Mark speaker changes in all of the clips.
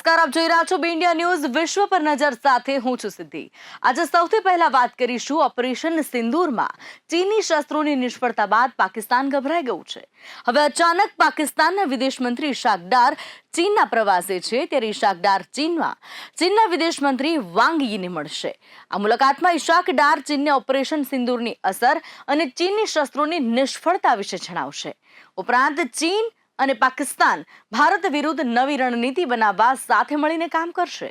Speaker 1: નમસ્કાર, આપ જોઈ રહ્યા છો બી ઇન્ડિયા ન્યૂઝ વિશ્વ પર નજર સાથે હું છું સિદ્ધિ। આજે સૌથી પહેલા વાત કરીશું ઓપરેશન સિંદૂરમાં ચીની શસ્ત્રોની નિષ્ફળતા બાદ પાકિસ્તાન ગભરાઈ ગયું છે। હવે અચાનક પાકિસ્તાનના વિદેશ મંત્રી ઇશાક ડાર ચીનના પ્રવાસે છે, ત્યારે ઇશાક ડાર ચીનના વિદેશ મંત્રી વાંગ yીને મળશે। આ મુલાકાતમાં ઇશાક ડાર ચીનને ઓપરેશન સિંદૂરની અસર અને ચીની શસ્ત્રોની નિષ્ફળતા વિશે જણાવશે। ઉપરાંત ચીન અને પાકિસ્તાન ભારત વિરુદ્ધ નવી રણનીતિ બનાવવા સાથે મળીને કામ કરશે।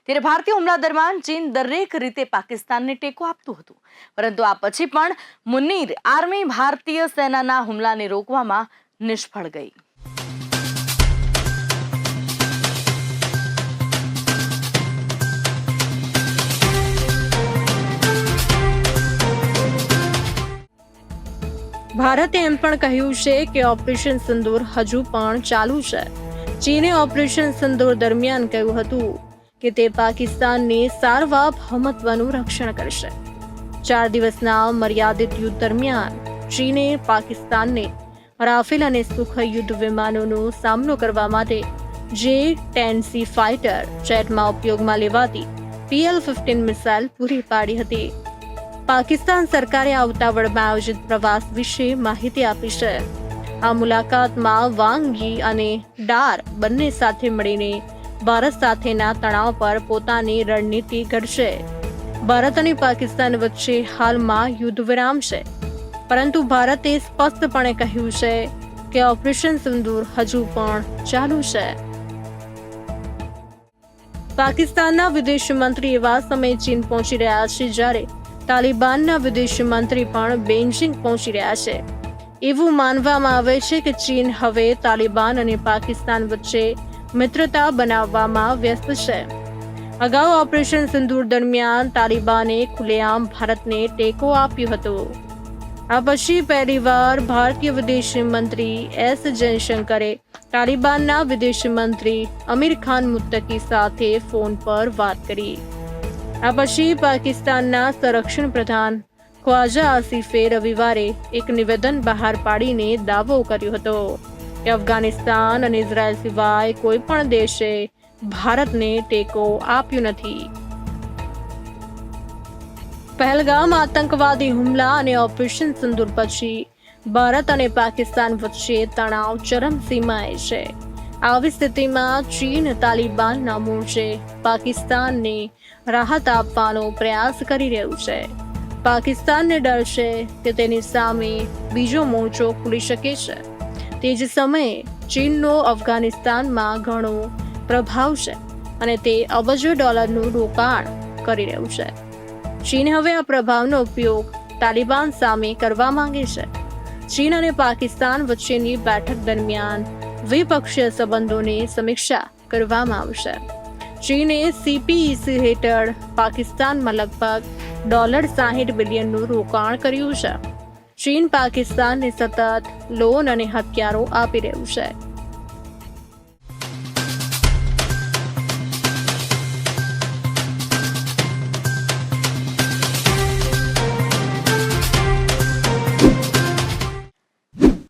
Speaker 1: ત્યારે ભારતીય હુમલા દરમિયાન ચીન દરેક રીતે પાકિસ્તાનને ટેકો આપતું હતું, પરંતુ આ પછી પણ મુન્નીર આર્મી ભારતીય સેનાના હુમલાને રોકવામાં નિષ્ફળ ગઈ।
Speaker 2: ભારતે એમ પણ કહ્યું છે કે ઓપરેશન સિંદૂર હજુ પણ ચાલુ છે। ચીને ઓપરેશન સિંદૂર દરમિયાન કહ્યું હતું કે તે પાકિસ્તાનની સાર્વભૌમત્વનું રક્ષણ કરશે। 4 દિવસના મર્યાદિત યુદ્ધ દરમિયાન ચીને પાકિસ્તાનને રાફેલ અને સુખોઈ યુદ્ધ વિમાનોનો સામનો કરવા માટે J-10C ફાઇટર જેટમાં ઉપયોગમાં લેવાતી PL-15 મિસાઇલ પૂરી પાડી હતી। પાકિસ્તાન સરકારે આ ઉતાવળમાં આયોજિત પ્રવાસ વિશે માહિતી આપી છે। આ મુલાકાતમાં વાંગ યી અને ડાર બંને સાથે મળીને ભારત સાથેના તણાવ પર પોતાની રણનીતિ ઘડશે। ભારત અને પાકિસ્તાન વચ્ચે હાલમાં યુદ્ધ વિરામ છે, પરંતુ ભારતે સ્પષ્ટપણે કહ્યું છે કે ઓપરેશન સિંદૂર હજુ પણ ચાલુ છે। પાકિસ્તાનના વિદેશ મંત્રી એવા સમયે ચીન પહોંચી રહ્યા છે જ્યારે તાલિબાનના વિદેશ મંત્રી પણ બેઇજિંગ પહોંચી રહ્યા છે। એવું માનવામાં આવે છે કે ચીન હવે તાલિબાન અને પાકિસ્તાન વચ્ચે મિત્રતા બનાવવામાં વ્યસ્ત છે। અગાઉ ઓપરેશન સિંદૂર દરમિયાન તાલિબાને ખુલ્લેઆમ ભારતને ટેકો આપ્યો હતો। આ પછી પહેલીવાર ભારતીય વિદેશ મંત્રી એસ જયશંકરે તાલિબાનના વિદેશ મંત્રી અમીર ખાન મુત્તકી સાથે ફોન પર વાત કરી। આ પછી પાકિસ્તાનના સંરક્ષણ પ્રધાન ખ્વાજા આસિફે રવિવારે એક નિવેદન બહાર પાડીને દાવો કર્યો હતો કે અફઘાનિસ્તાન અને ઇઝરાયલ સિવાય કોઈ પણ દેશે ભારતને ટેકો આપ્યો નથી। પહેલગામ આતંકવાદી હુમલા અને ઓપરેશન સિંદૂર પછી ભારત અને પાકિસ્તાન વચ્ચે તણાવ ચરમસીમાએ છે। આવી સ્થિતિમાં ચીન તાલિબાનના મોરચે પાકિસ્તાનને રાહત આપવાનો પ્રયાસ કરી રહ્યું છે। પાકિસ્તાનને ડર છે કે તેની સામે બીજો મોરચો ખુલી શકે છે। તે જ સમયે ચીનનો અફઘાનિસ્તાનમાં ઘણો પ્રભાવ છે અને તે અબજો ડોલરનું રોકાણ કરી રહ્યું છે। ચીન હવે આ પ્રભાવનો ઉપયોગ તાલિબાન સામે કરવા માંગે છે। ચીન અને પાકિસ્તાન વચ્ચેની બેઠક દરમિયાન દ્વિપક્ષીય સંબંધોની સમીક્ષા કરવામાં આવશે। ચીને CPEC હેઠળ પાકિસ્તાનમાં લગભગ $60 બિલિયનનું રોકાણ કર્યું છે। ચીન પાકિસ્તાનને સતત લોન અને હથિયારો આપી રહ્યું છે।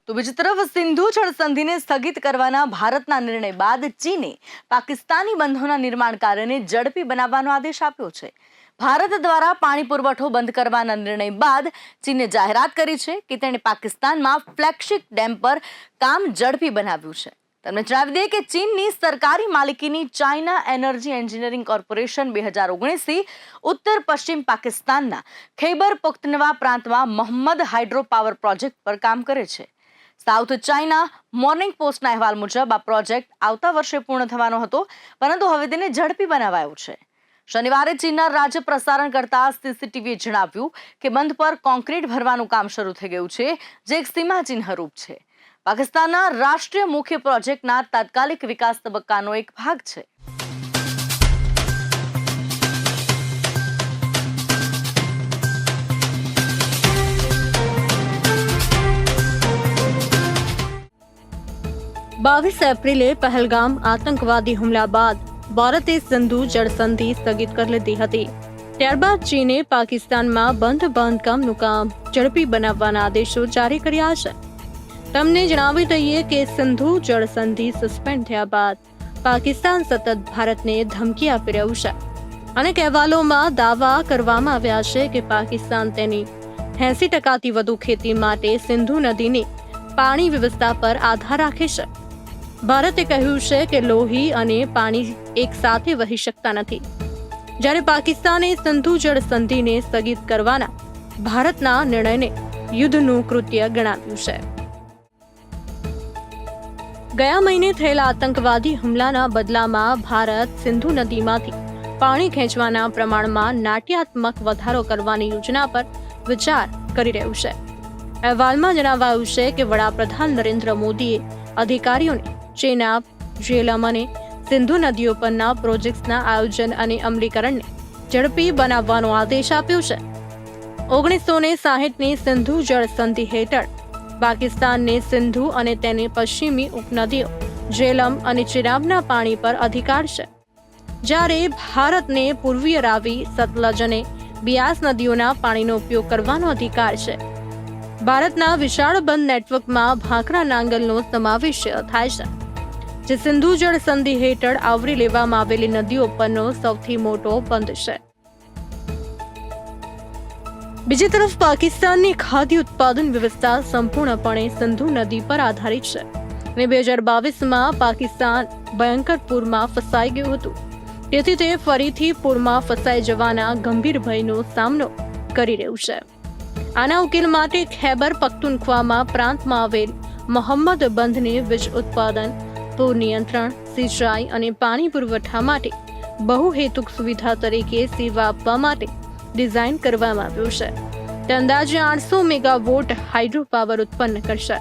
Speaker 1: તો બીજી તરફ સિંધુ જળ સંધિને સ્થગિત કરવાના ભારતના નિર્ણય બાદ ચીને પાકિસ્તાની બંધોના નિર્માણ કાર્યને ઝડપી બનાવવાનો આદેશ આપ્યો છે। ભારત દ્વારા પાણી પુરવઠો બંધ કરવાના નિર્ણય બાદ ચીને જાહેરાત કરી છે કે તેણે પાકિસ્તાનમાં ફ્લેગશિપ ડેમ પર કામ ઝડપી બનાવ્યું છે। તમને જણાવી દઈએ કે ચીનની સરકારી માલિકીની ચાઇના એનર્જી એન્જિનિયરિંગ કોર્પોરેશન 2019થી ઉત્તર પશ્ચિમ પાકિસ્તાનના ખૈબર પખ્તનવા પ્રાંતમાં મોહમ્મદ હાઇડ્રો પાવર પ્રોજેક્ટ પર કામ કરે છે। સાઉથ ચાઇના મોર્નિંગ પોસ્ટના અહેવાલ મુજબ આ પ્રોજેક્ટ આવતા વર્ષે પૂર્ણ થવાનો હતો, પરંતુ હવે તેને ઝડપી બનાવાયો છે। શનિવારે ચીનના રાજ્ય પ્રસારણ કરતા CCTVએ જણાવ્યું કે બંધ પર કોન્ક્રીટ ભરવાનું કામ શરૂ થઈ ગયું છે, જે એક સીમાચિહ્નરૂપ છે। પાકિસ્તાનના રાષ્ટ્રીય મુખ્ય પ્રોજેક્ટના તાત્કાલિક વિકાસ તબક્કાનો એક ભાગ છે।
Speaker 2: એપ્રિલે પહેલગામ આતંકવાદી હુમલા બાદ ભારતે સિંધુ જળ સંધિ સ્થગિત કરી લીધી હતી। ત્યારબાદ ચીને પાકિસ્તાનમાં બંધ બાંધકામનું કામ ઝડપી બનાવવાના આદેશો જારી કર્યા છે। તમને જણાવી દઈએ કે સિંધુ જળ સંધિ સસ્પેન્ડ થયા બાદ પાકિસ્તાન સતત ભારતને ધમકી આપી રહ્યું છે અને અહેવાલોમાં દાવા કરવામાં આવ્યા છે કે પાકિસ્તાન તેની 80% વધુ ખેતી માટે સિંધુ નદીની પાણી વ્યવસ્થા પર આધાર રાખે છે. ભારતે કહ્યું છે કે લોહી અને પાણી એકસાથે વહી શકતા નથી, જ્યારે પાકિસ્તાને સિંધુ જળ સંધિને સ્થગિત કરવાના ભારતના નિર્ણયને યુદ્ધનું કૃત્ય ગણાવ્યું છે. ગયા મહિને થયેલા આતંકવાદી હુમલાના બદલામાં ભારત સિંધુ નદીમાંથી પાણી ખેંચવાના પ્રમાણમાં નાટ્યાત્મક વધારો કરવાની યોજના પર વિચાર કરી રહ્યું છે. અહેવાલમાં જણાવાયું છે કે વડાપ્રધાન નરેન્દ્ર મોદીએ અધિકારીઓને ચેનાબ, ઝેલમ અને સિંધુ નદીઓ પરના પ્રોજેક્ટ્સના આયોજન અને અમલીકરણને ઝડપી બનાવવાનો આદેશ આપ્યો છે. 1960ની સિંધુ જળ સંધિ હેઠળ પાકિસ્તાનને સિંધુ અને તેની પશ્ચિમી ઉપનદીઓ ઝેલમ અને ચેનાબના પાણી પર અધિકાર છે, જ્યારે ભારતને પૂર્વીય રાવી, સતલજ અને બિયાસ નદીઓના પાણીનો ઉપયોગ કરવાનો અધિકાર છે. ભારતના વિશાળ બંધ નેટવર્કમાં ભાખરા નાંગલનો સમાવેશ થાય છે, જે સિંધુ જળ સંધિ હેઠળ આવરી લેવામાં આવેલી નદીઓ પરનો સૌથી મોટો બંધ છે. બીજી તરફ પાકિસ્તાનની ખાદ્ય ઉત્પાદન વ્યવસ્થા સંપૂર્ણપણે સિંધુ નદી પર આધારિત છે અને 2022માં પાકિસ્તાન ભયંકર પૂરમાં ફસાઈ ગયું હતું. તેથી તે ફરીથી પૂરમાં ફસાઈ જવાના ગંભીર ભયનો સામનો કરી રહ્યું છે. આના ઉકેલ માટે ખૈબર પખ્તુનખ્વામાં પ્રાંતમાં આવેલ મોહમ્મદ બંધને વીજ ઉત્પાદન, પૂર નિયંત્રણ, સિંચાઈ અને પાણી પુરવઠા માટે બહુહેતુક સુવિધા તરીકે સેવા આપવા માટે ડિઝાઇન કરવામાં આવ્યું છે. તે અંદાજે 800 મેગાવોટ હાઇડ્રો પાવર ઉત્પન્ન કરશે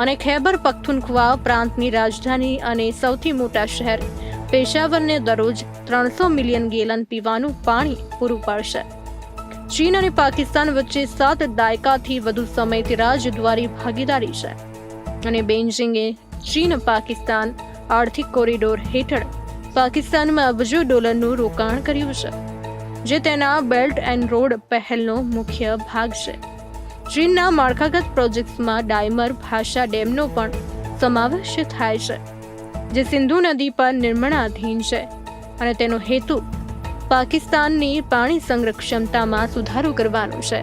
Speaker 2: અને ખૈબર પખ્તુનખ્વા પ્રાંતની રાજધાની અને સૌથી મોટા શહેર પેશાવરને દરરોજ 300 મિલિયન ગેલન પીવાનું પાણી પૂરું પાડશે. ચીન અને પાકિસ્તાન વચ્ચે 7 દાયકાથી વધુ સમયથી રાજદ્વારી ભાગીદારી છે અને બેઇજિંગે ચીન-પાકિસ્તાન આર્થિક કોરિડોર હેઠળ પાકિસ્તાનમાં અબજો ડોલરનું રોકાણ કર્યું છે, જે તેના બેલ્ટ એન્ડ રોડ પહેલનો મુખ્ય ભાગ છે. ચીનના માળખાગત પ્રોજેક્ટ્સમાં ડાયમર ભાષા ડેમનો પણ સમાવેશ થાય છે, જે સિંધુ નદી પર નિર્માણાધીન છે અને તેનો હેતુ પાકિસ્તાનની પાણી સંગ્રહ ક્ષમતામાં સુધારો કરવાનો છે.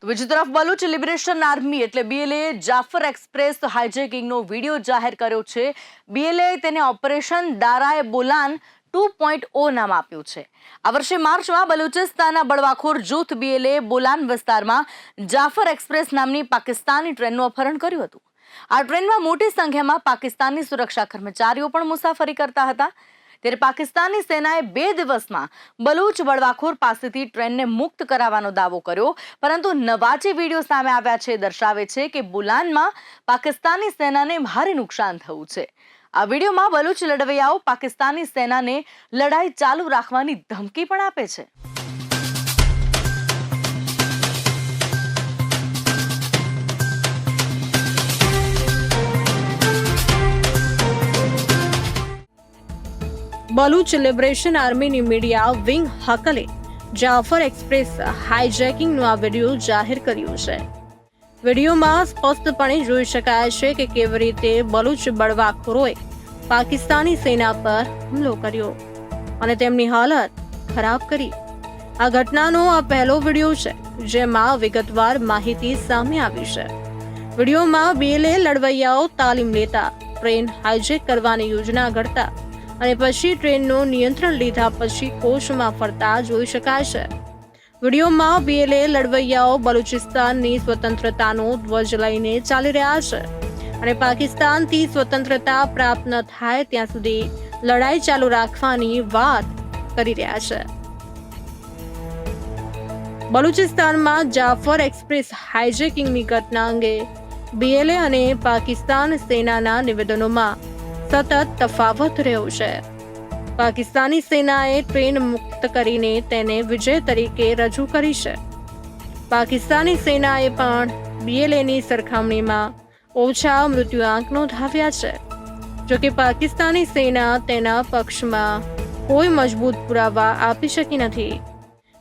Speaker 1: બીજી તરફ બલુચ લિબરેશન આર્મી એટલે BLA જાફર એક્સપ્રેસ હાઇજેકિંગનો વિડીયો જાહેર કર્યો છે. BLA તેને ઓપરેશન દારાએ બોલાન 2.0 નામ આપ્યું છે. આ વર્ષે માર્ચમાં બલુચિસ્તાનના બળવાખોર જૂથ BLA બોલાન વિસ્તારમાં જાફર એક્સપ્રેસ નામની પાકિસ્તાની ટ્રેનનું અપહરણ કર્યું હતું. આ ટ્રેનમાં મોટી સંખ્યામાં પાકિસ્તાની સુરક્ષા કર્મચારીઓ પણ મુસાફરી કરતા હતા. ત્યારે પાકિસ્તાની સેનાએ 2 દિવસમાં બલુચ બળવાખોર પાસેથી ટ્રેનને મુક્ત કરાવવાનો દાવો કર્યો, પરંતુ નવા જે વિડીયો સામે આવ્યા છે દર્શાવે છે કે બુલાનમાં પાકિસ્તાની સેનાને ભારે નુકસાન થયું છે. આ વિડીયોમાં બલુચ લડવૈયાઓ પાકિસ્તાની સેનાને લડાઈ ચાલુ રાખવાની ધમકી પણ આપે છે.
Speaker 2: બલુચ લિબરેશન આર્મીની મીડિયા વિંગ હકલે જાફર એક્સપ્રેસ હાઇજેકિંગનો આ વિડીયો જાહેર કર્યો છે. વિડીયોમાં સ્પષ્ટપણે જોઈ શકાય છે કે કેવી રીતે બલુચ બળવાખોરોએ પાકિસ્તાની સેના પર હુમલો કર્યો અને તેમની હાલત ખરાબ કરી. આ ઘટનાનો આ પહેલો વિડીયો છે જેમાં વિગતવાર માહિતી સામે આવી છે. વિડીયોમાં BLA લડવૈયાઓ તાલીમ લેતા ટ્રેન હાઇજેક કરવાની યોજના ઘડતા અને પછી ટ્રેનનું નિયંત્રણ લીધા પછી કોચમાં ફરતા જોઈ શકાય છે. વિડીયોમાં BLA લડવૈયાઓ બલુચિસ્તાનની સ્વતંત્રતાનો ધ્વજ લઈને ચાલી રહ્યા છે અને પાકિસ્તાનથી સ્વતંત્રતા પ્રાપ્ત ન થાય ત્યાં સુધી લડાઈ ચાલુ રાખવાની વાત કરી રહ્યા છે. બલુચિસ્તાનમાં જાફર એક્સપ્રેસ હાઇજેકિંગની ઘટના અંગે BLA અને પાકિસ્તાન સેનાના નિવેદનોમાં સતત તફાવત રહ્યો છે. પાકિસ્તાની સેનાએ ટ્રેન મુક્ત કરીને તેને વિજય તરીકે રજૂ કરી છે. પાકિસ્તાની સેનાએ પણ BLAની સરખામણીમાં ઓછા મૃત્યુઆંક નોંધાવ્યા છે. જોકે પાકિસ્તાની સેના તેના પક્ષમાં કોઈ મજબૂત પુરાવા આપી શકી નથી.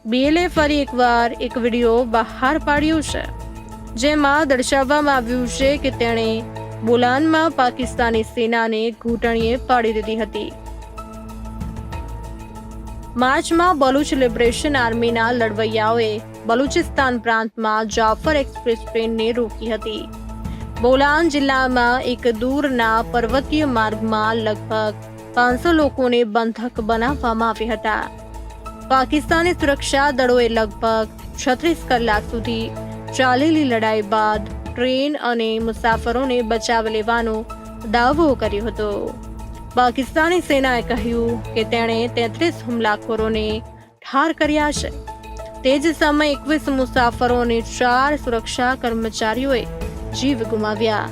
Speaker 2: BLA ફરી એકવાર એક વિડીયો બહાર પાડ્યો છે, જેમાં દર્શાવવામાં આવ્યું છે કે તેણે બોલાનમાં પાકિસ્તાની સેનાને ઘૂંટણીએ પાડી દીધી હતી. માર્ચમાં બલુચ લિબરેશન આર્મીના લડવૈયાઓએ બલુચિસ્તાન પ્રાંતમાં જાફર એક્સપ્રેસ ટ્રેનને રોકી હતી. બોલાન જિલ્લામાં એક દૂરના પર્વતીય માર્ગમાં લગભગ 500 લોકોને બંધક બનાવવામાં આવ્યા હતા. પાકિસ્તાની સુરક્ષા દળોએ લગભગ 36 કલાક સુધી ચાલેલી લડાઈ બાદ ટ્રેન અને મુસાફરોને બચાવી લેવાનો દાવો કર્યો હતો. પાકિસ્તાની સેનાએ કહ્યું કે તેણે 33 હુમલાખોરોને ઠાર કર્યા છે. તે જ સમયે 21 મુસાફરો અને 4 સુરક્ષા કર્મચારીઓએ જીવ ગુમાવ્યા.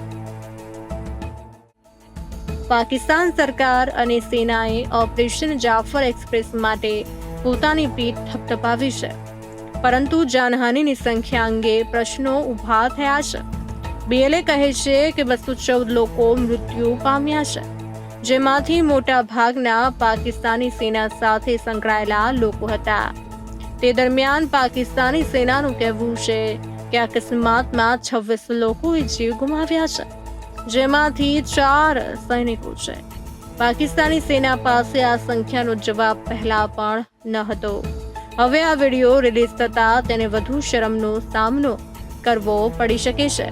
Speaker 2: પાકિસ્તાન સરકાર અને સેનાએ ઓપરેશન જાફર એક્સપ્રેસ માટે પોતાની પીઠ થપથપાવી છે, પરંતુ જાનહાનિની સંખ્યા અંગે પ્રશ્નો ઊભા થયા છે. BLA કહે છે કે 214 લોકો મૃત્યુ પામ્યા છે, જેમાંથી મોટા ભાગના પાકિસ્તાની સેના સાથે સંકળાયેલા લોકો હતા. તે દરમિયાન પાકિસ્તાની સેનાનું કહેવું છે કે અકસ્માતમાં 26 લોકોએ જીવ ગુમાવ્યા છે, જેમાંથી 4 સૈનિકો છે. પાકિસ્તાની સેના પાસે આ સંખ્યાનો જવાબ પહેલા પણ ન હતો. હવે આ વિડીયો રિલીઝ થતા તેને વધુ શરમનો સામનો કરવો પડી શકે છે.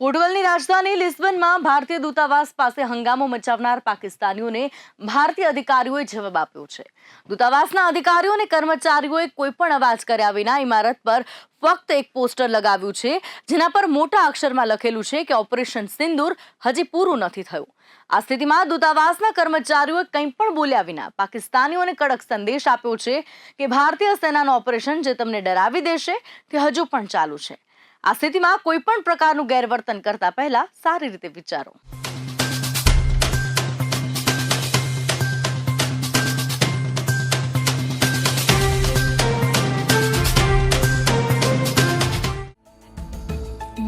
Speaker 1: પોર્ટુગલની રાજધાની લિસ્બનમાં ભારતીય દૂતાવાસ પાસે હંગામો મચાવનાર પાકિસ્તાનીઓને ભારતીય અધિકારીઓએ જવાબ આપ્યો છે. દૂતાવાસના અધિકારીઓ અને કર્મચારીઓએ કોઈ પણ અવાજ કર્યા વિના ઇમારત પર ફક્ત એક પોસ્ટર લગાવ્યું છે, જેના પર મોટા અક્ષરમાં લખેલું છે કે ઓપરેશન સિંદૂર હજી પૂરું નથી થયું. આ સ્થિતિમાં દૂતાવાસના કર્મચારીઓએ કંઈ પણ બોલ્યા વિના પાકિસ્તાનીઓને કડક સંદેશ આપ્યો છે કે ભારતીય સેનાનું ઓપરેશન જે તમને ડરાવી દેશે તે હજુ પણ ચાલુ છે. આ સ્થિતિમાં કોઈ પણ પ્રકારનું ગેરવર્તન કરતા પહેલા સારી રીતે વિચારો.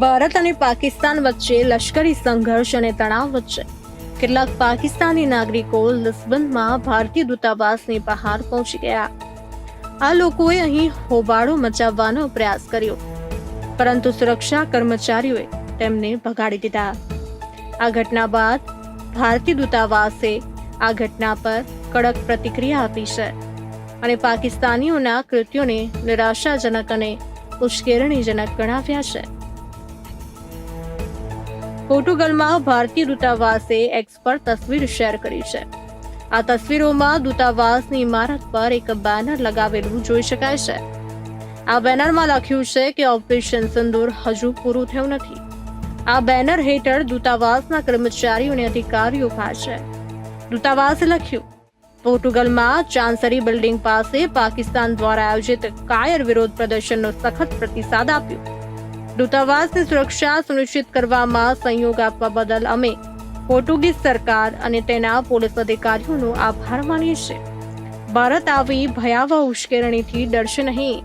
Speaker 2: ભારત અને પાકિસ્તાન વચ્ચે લશ્કરી સંઘર્ષ અને તણાવ વચ્ચે કેટલાક પાકિસ્તાની નાગરિકો લિસ્બનમાં ભારતીય દૂતાવાસની બહાર પહોંચી ગયા. આ લોકોએ અહીં હોબાળો મચાવવાનો પ્રયાસ કર્યો, પરંતુ સુરક્ષા કર્મચારીઓએ તેમને ભગાડી દીધા. આ ઘટના બાદ ભારતીય દૂતાવાસે આ ઘટના પર કડક પ્રતિક્રિયા આપી છે અને પાકિસ્તાનીઓના કૃત્યોને નિરાશાજનક અને ઉશ્કેરણીજનક ગણાવ્યા છે. પોર્ટુગલમાં ભારતીય દૂતાવાસે એક્સ પર તસવીર શેર કરી છે. આ તસવીરોમાં દૂતાવાસની ઇમારત પર એક બેનર લગાવેલું જોઈ શકાય છે. આ બેનરમાં લખ્યું છે કે ઓપરેશન સિંદૂર હજુ પૂરું થયું નથી. આ બેનર હેઠળ દૂતાવાસના કર્મચારીઓ અને અધિકારીઓ છે. દૂતાવાસે લખ્યું, પોર્ટુગલમાં ચાન્સરી બિલ્ડિંગ પાસે પાકિસ્તાન દ્વારા આયોજિત કાયર વિરોધ પ્રદર્શનનો સખત પ્રતિસાદ આપ્યો. દૂતાવાસની સુરક્ષા સુનિશ્ચિત કરવામાં સહયોગ આપવા બદલ અમે પોર્ટુગીઝ સરકાર અને તેના પોલીસ અધિકારીઓનો આભાર માનીએ છીએ. ભારત આવી ભયાવહ ઉશ્કેરણીથી ડરશે નહીં.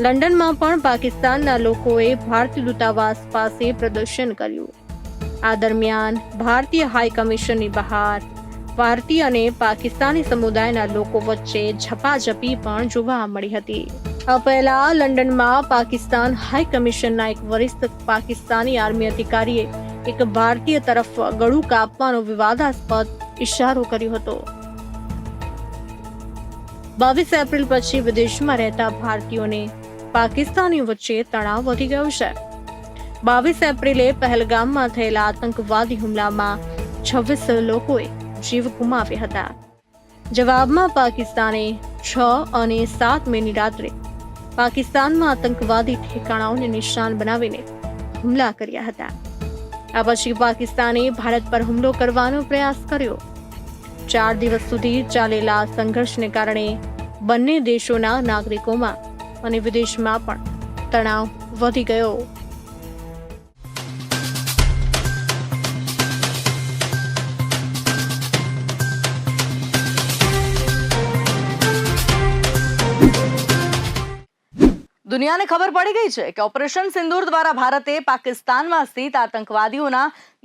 Speaker 2: લંડનમાં પણ પાકિસ્તાનના લોકોએ ભારતીય દૂતાવાસ પાસે પ્રદર્શન કર્યું. આ દરમિયાન ભારતીય હાઈ કમિશનની બહાર ભારતીય અને પાકિસ્તાની સમુદાયના લોકો વચ્ચે ઝપાઝપી પણ જોવા મળી હતી. આ પહેલા લંડનમાં પાકિસ્તાન હાઈ કમિશનના એક વરિષ્ઠ પાકિસ્તાની આર્મી અધિકારીએ એક ભારતીય તરફ ગળું કાપવાનો વિવાદાસ્પદ ઇશારો કર્યો હતો. 22 એપ્રિલ પછી વિદેશમાં રહેતા ભારતીયોને પાકિસ્તાની વચ્ચે તણાવ વધી ગયો છે. 22 એપ્રિલે પહેલગામમાં થયેલા આતંકવાદી હુમલામાં 26 લોકોએ જીવ ગુમાવ્યા હતા. જવાબમાં પાકિસ્તાને 6 અને 7 મેની રાત્રે પાકિસ્તાનમાં આતંકવાદી ઠેકાણાઓને નિશાન બનાવીને હુમલા કર્યા હતા. આ પછી પાકિસ્તાને ભારત પર હુમલો કરવાનો પ્રયાસ કર્યો. 4 દિવસ સુધી ચાલેલા સંઘર્ષને કારણે બંને દેશોના નાગરિકોમાં અને વિદેશમાં પણ તણાવ વધી ગયો.
Speaker 1: દુનિયાને ખબર પડી ગઈ છે કે ઓપરેશન સિંદૂર દ્વારા ભારતે પાકિસ્તાનમાં સ્થિત આતંકવાદીઓના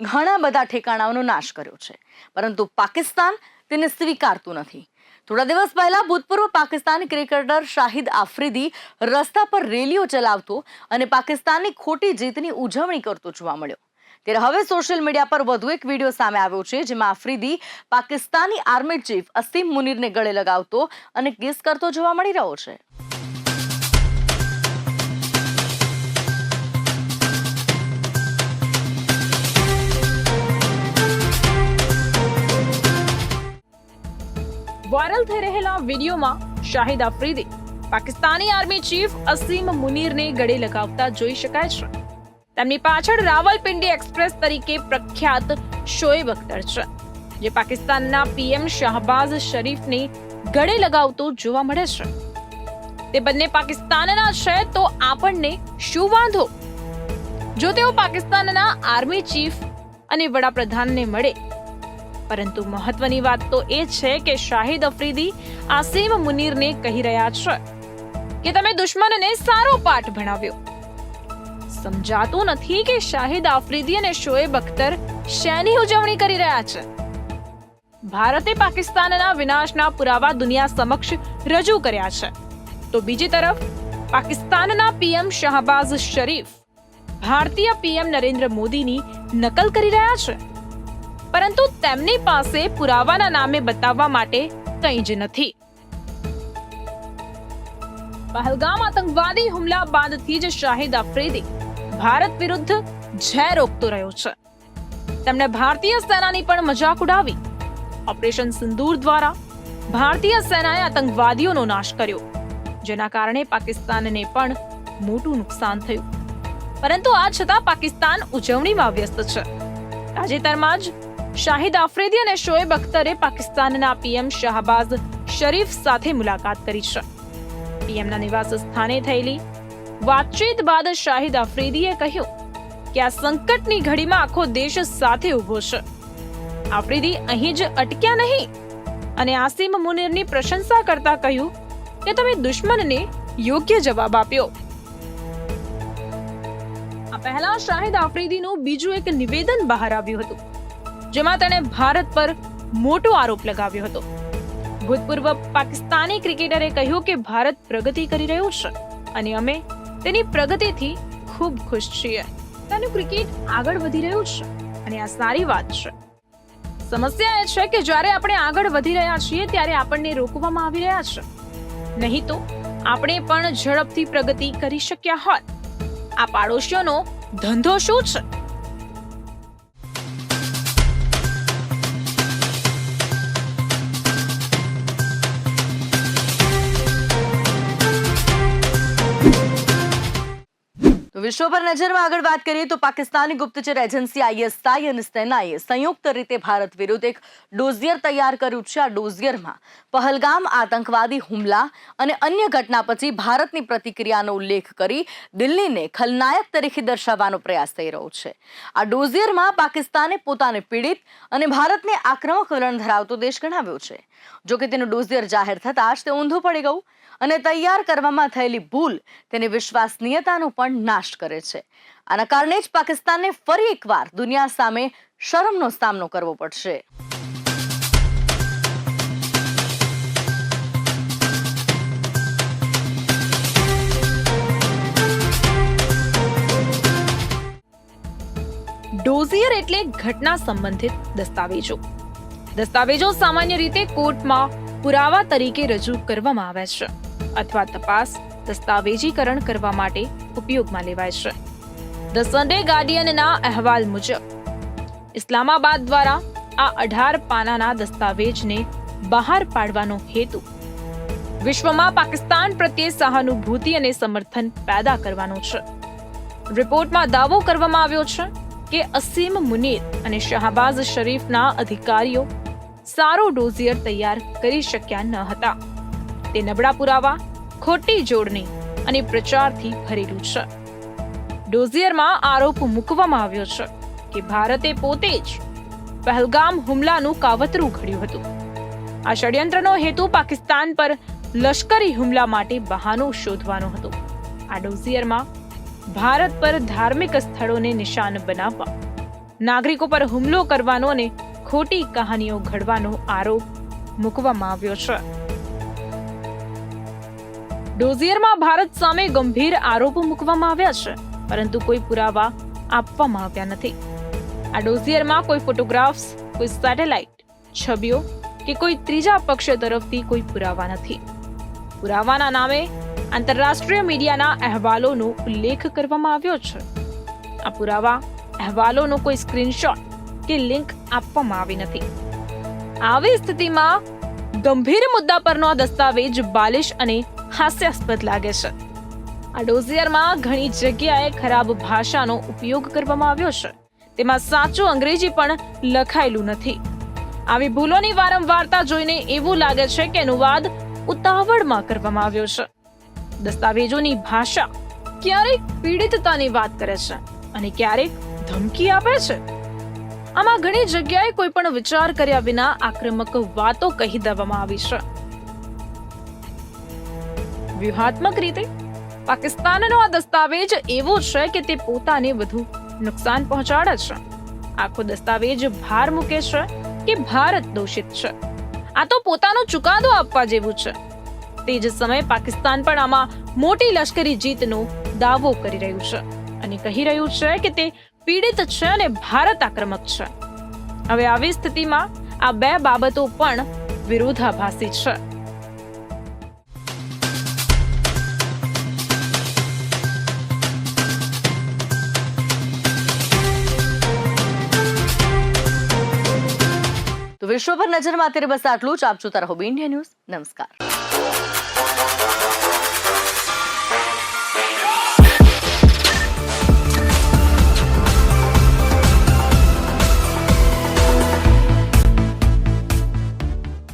Speaker 1: ઘણા બધા ઠેકાણાઓનો નાશ કર્યો છે, પરંતુ પાકિસ્તાન તેને સ્વીકારતું નથી. થોડા દિવસ પહેલા ભૂતપૂર્વ પાકિસ્તાની ક્રિકેટર શાહિદ આફ્રિદી રસ્તા પર રેલીઓ ચલાવતો અને પાકિસ્તાનની ખોટી જીતની ઉજવણી કરતો જોવા મળ્યો. ત્યારે હવે સોશિયલ મીડિયા પર વધુ એક વિડીયો સામે આવ્યો છે, જેમાં આફ્રિદી પાકિસ્તાની આર્મી ચીફ અસીમ મુનીરને ગળે લગાવતો અને કિસ કરતો જોવા મળી રહ્યો છે.
Speaker 3: વાયરલ થઈ રહેલા વિડીયોમાં શાહિદ આફ્રિદી પાકિસ્તાની આર્મી ચીફ અસીમ મુનીરને ગળે લગાવતા જોઈ શકાય છે. તેમની પાછળ રાવલપિંડી એક્સપ્રેસ તરીકે પ્રખ્યાત શોએબ અખ્તર છે, જે પાકિસ્તાનના પીએમ શાહબાઝ શરીફને ગળે લગાવતો જોવા મળે છે. તે બંને પાકિસ્તાનના છે તો આપણને શું વાંધો? જો તેઓ પાકિસ્તાનના આર્મી ચીફ અને વડાપ્રધાનને મળે. પરંતુ મહત્વની વાત તો એ છે કે શાહિદ આફ્રિદી આસીમ મુનીરને કહી રહ્યા છે કે તમે દુશ્મનને સારો પાઠ ભણાવ્યો. સમજાતું નથી કે શાહિદ આફ્રિદી અને શોએબ અખ્તર શેની ઉજવણી કરી રહ્યા છે. ભારતે પાકિસ્તાનના વિનાશના પુરાવા દુનિયા સમક્ષ રજૂ કર્યા છે, તો બીજી તરફ પાકિસ્તાનના પીએમ શાહબાઝ શરીફ ભારતીય પીએમ નરેન્દ્ર મોદીની નકલ કરી રહ્યા છે, પરંતુ તેમની પાસે પુરાવાના નામે બતાવવા માટે કંઈ જ નથી. પહેલગામ આતંકવાદી હુમલા બાદથી જ શાહિદ આફ્રિદી ભારત વિરુદ્ધ ઝેર ઓકતો રહ્યો છે. તેમણે ભારતીય સેનાની પણ મજાક ઉડાવી. ઓપરેશન સિંદૂર દ્વારા ભારતીય સેનાએ આતંકવાદીઓનો નાશ કર્યો, જેના કારણે પાકિસ્તાનને પણ મોટું નુકસાન થયું. પરંતુ આ છતાં પાકિસ્તાન ઉજવણીમાં વ્યસ્ત છે. તાજેતરમાં જ શાહિદ આફ્રિદી અને શોએબ અખ્તરે પાકિસ્તાનના પીએમ શાહબાઝ શરીફ સાથે મુલાકાત કરી છે. પીએમના નિવાસ સ્થાને થયેલી વાતચીત બાદ શાહિદ આફ્રિદીએ કહ્યું કે આ સંકટની ઘડીમાં આખો દેશ સાથે ઊભો છે. આફ્રિદી અહીં જ અટક્યા નહીં અને આસીમ મુનીરની પ્રશંસા કરતા કહ્યું કે તમે દુશ્મનને યોગ્ય જવાબ આપ્યો. આ પહેલા શાહિદ આફ્રિદીનું બીજું એક નિવેદન બહાર આવ્યું હતું, જેમાં તેણે ભારત પર મોટો આરોપ લગાવ્યો હતો. ભૂતપૂર્વ પાકિસ્તાની ક્રિકેટરે કહ્યું કે ભારત પ્રગતિ કરી રહ્યું છે અને અમે તેની પ્રગતિથી ખૂબ ખુશ છીએ. તેનું ક્રિકેટ આગળ વધી રહ્યું છે અને આ સારી વાત છે. સમસ્યા એ છે કે જ્યારે આપણે આગળ વધી રહ્યા છીએ ત્યારે આપણને રોકવામાં આવી રહ્યા છે, નહીં તો આપણે પણ ઝડપથી પ્રગતિ કરી શક્યા હોત. આ પાડોશીઓનો ધંધો શું છે?
Speaker 1: વિશ્વ પર નજરમાં આગળ વાત કરીએ તો પાકિસ્તાની ગુપ્તચર એજન્સી ISI અને સેનાએ સંયુક્ત રીતે ભારત વિરુદ્ધ એક ડોઝિયર તૈયાર કર્યું છે. આ ડોઝિયરમાં પહેલગામ આતંકવાદી હુમલા અને અન્ય ઘટના પછી ભારતની પ્રતિક્રિયાનો ઉલ્લેખ કરી દિલ્હીને ખલનાયક તરીકે દર્શાવવાનો પ્રયાસ થઈ રહ્યો છે. આ ડોઝિયરમાં પાકિસ્તાને પોતાને પીડિત અને ભારતને આક્રમક વલણ ધરાવતો દેશ ગણાવ્યો છે. જોકે તેનું ડોઝિયર જાહેર થતાં જ તે ઊંધું પડી ગયું અને તૈયાર કરવામાં થયેલી ભૂલ તેની વિશ્વસનીયતાનો પણ નાશ કરે છે. આના કારણે જ પાકિસ્તાનને ફરી એકવાર દુનિયા સામે શરમનો સામનો કરવો પડશે.
Speaker 3: ડોઝિયર એટલે ઘટના સંબંધિત દસ્તાવેજો. દસ્તાવેજો સામાન્ય રીતે કોર્ટમાં પુરાવા તરીકે રજૂ કરવામાં આવે છે અથવા તપાસ દસ્તાવેજીકરણ કરવા માટે ઉપયોગમાં લેવાય છે. ધ સન્ડે ગાર્ડિયનના અહેવાલ મુજબ ઇસ્લામાબાદ દ્વારા આ 18 પાનાના દસ્તાવેજને બહાર પાડવાનો હેતુ વિશ્વમાં પાકિસ્તાન પ્રત્યે સહાનુભૂતિ અને સમર્થન પેદા કરવાનો છે. રિપોર્ટમાં દાવો કરવામાં આવ્યો છે કે અસીમ મુનીર અને શાહબાઝ શરીફના અધિકારીઓ સારો ડોઝિયર તૈયાર કરી શક્યા ન હતા. તે નબળા પુરાવા, ખોટી જોડણી અને પ્રચારથી ભરેલું છે. ડોઝિયરમાં આરોપ મૂકવામાં આવ્યો છે કે ભારતે પોતે જ પહેલગામ હુમલાનું કાવતરું ઘડ્યું હતું. આ ષડયંત્રનો હેતુ પાકિસ્તાન પર લશ્કરી હુમલા માટે બહાનું શોધવાનો હતો. આ ડોઝિયરમાં ભારત પર ધાર્મિક સ્થળોને નિશાન બનાવવા, નાગરિકો પર હુમલો કરવાનો અને ખોટી કહાનીઓ ઘડવાનો આરોપ મૂકવામાં આવ્યો છે. ડોઝિયરમાં ભારત સામે ગંભીર આરોપો મૂકવામાં આવ્યા છે, પરંતુ કોઈ પુરાવા આપવામાં આવ્યા નથી. આ ડોઝિયરમાં કોઈ ફોટોગ્રાફ્સ, કોઈ સેટેલાઇટ છબીઓ કે કોઈ ત્રીજા પક્ષ તરફથી કોઈ પુરાવા નથી. પુરાવાના નામે આંતરરાષ્ટ્રીય મીડિયાના અહેવાલોનો ઉલ્લેખ કરવામાં આવ્યો છે. આ પુરાવા અહેવાલોનો કોઈ સ્ક્રીનશોટ કે લિંક આપવામાં આવી નથી. આવી સ્થિતિમાં ગંભીર મુદ્દા પરનો આ દસ્તાવેજ બાલિશ અને હાસ્યાસ્પદ લાગે છે. આ ડોઝિયરમાં ઘણી જગ્યાએ ખરાબ ભાષાનો ઉપયોગ કરવામાં આવ્યો છે. તેમાં સાચું અંગ્રેજી પણ લખાયેલું નથી. આવી ભૂલોની વારંવારતા જોઈને એવું લાગે છે કે અનુવાદ ઉતાવળમાં કરવામાં આવ્યો છે. દસ્તાવેજોની ભાષા ક્યારેક પીડિતતાની વાત કરે છે અને ક્યારેક ધમકી આપે છે. આમાં ઘણી જગ્યાએ કોઈ પણ વિચાર કર્યા વિના આક્રમક વાતો કહી દેવામાં આવી છે. વ્યૂહાત્મક રીતે પાકિસ્તાનનો આ દસ્તાવેજ એવો છે કે તે પોતાને વધુ નુકસાન પહોંચાડે છે. આખો દસ્તાવેજ ભાર મૂકે છે કે ભારત દોષિત છે. આ તો પોતાનો ચુકાદો આપવા જેવું છે. તે જ સમયે પાકિસ્તાન પણ આમાં મોટી લશ્કરી જીતનો દાવો કરી રહ્યું છે અને કહી રહ્યું છે કે તે પીડિત છે અને ભારત આક્રમક છે. હવે આવી સ્થિતિમાં આ બે બાબતો પણ વિરોધાભાસી છે.
Speaker 1: તો વિશ્વ પર નજરમાં અત્યારે બસ આટલું જ. આપ જોતા રહો BND ન્યૂઝ. નમસ્કાર.